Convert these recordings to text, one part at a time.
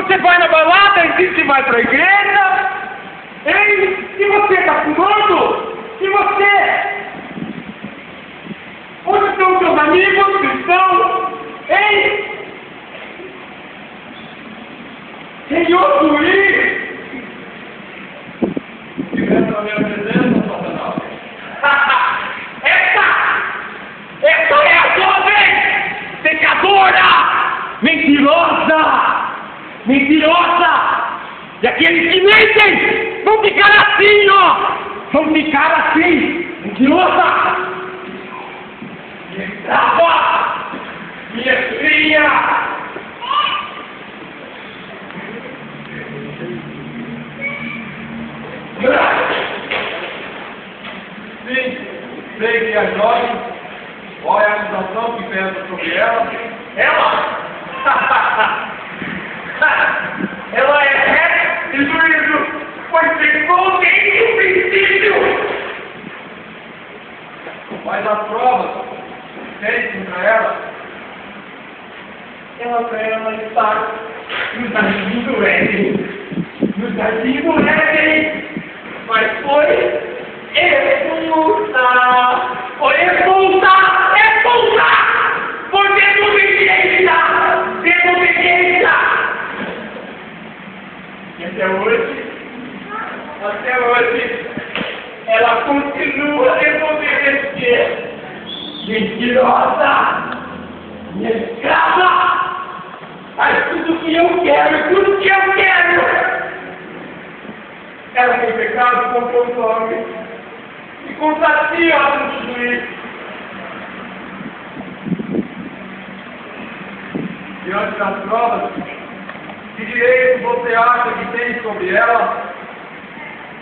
você vai na balada e diz que vai pra igreja? Ei, e você tá fumando? E você? Onde estão seus amigos cristãos? Ei! Senhor Luiz! Tivemos a minha presença, Satanás. Essa é a jovem! Pecadora! Mentirosa! Mentirosa! E aqueles que mentem vão ficar assim, ó! Vão ficar assim! Mentirosa! Minha escrava! Minha filha! Sim, sei que a jovem, olha a acusação que pesa sobre ela. Ela é e juízo, pois pecou desde o princípio! Mas as provas que tem contra ela, Ela está no jardim do Éden. No jardim do Éden. Mas foi expulsa. Foi expulsa. Expulsa. Por desobediência. Desobediência. E até hoje, ela continua a desobedecer. Mentirosa. Minha escrava. Faz tudo que eu quero, tudo que eu quero. Ela tem pecado contra os homens e contra ti, ó juiz. diante das provas, que direito você acha que tem sobre ela?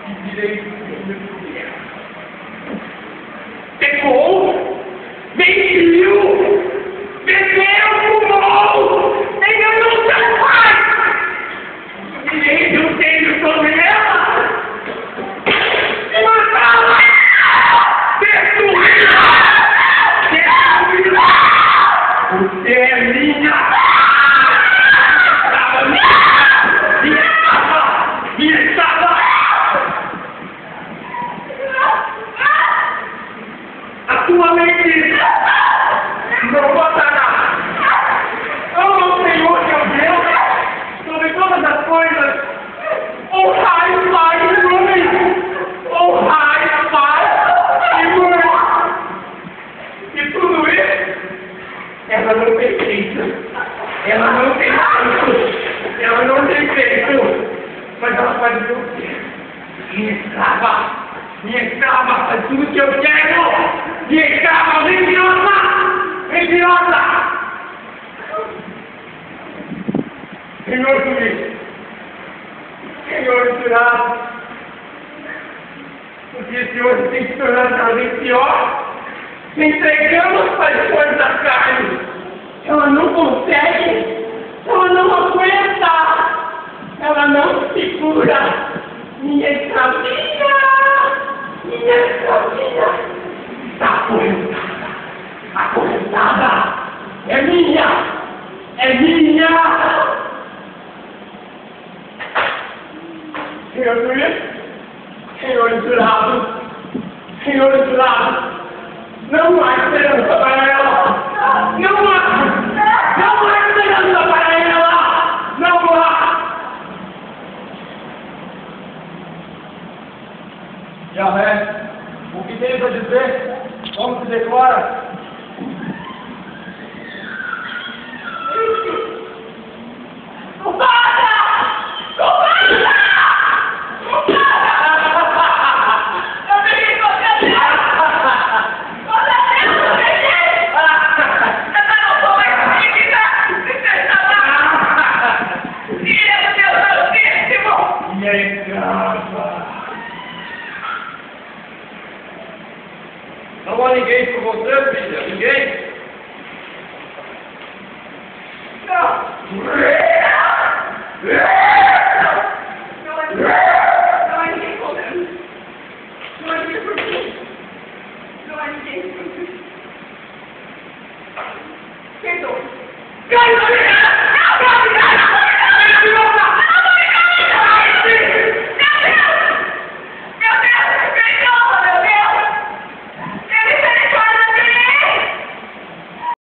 Que direito tem sobre ela? Pecou, mentiu, bebeu, fumou, enganou seu pai. Que direito eu tenho sobre ela? Matá-la! Destruí-la! Destruí-la! Você é minha! Minha espada! A tua mente não botará! Oh, Senhor, meu Deus! Sobre todas as coisas, honrai o Pai e mãe! Honrai o Pai e mãe! E tudo isso, ela não tem feito. Ela não tem feito. Ela não tem feito. Mas ela faz o que eu quero. Minha escrava faz tudo o que eu quero. Minha escrava mentirosa. Mentirosa. Senhor juiz. Senhor jurado. O dia de hoje tem se tornado cada vez pior. Entregamos paixões da carne. Ela não consegue. Ela não aguenta. Ela não segura. Minha escravinha. Minha escravinha. Está acorrentada. Acorrentada. É minha. É minha. Senhor juiz. Senhor jurado. Senhor jurado. Não há esperança para ela! Não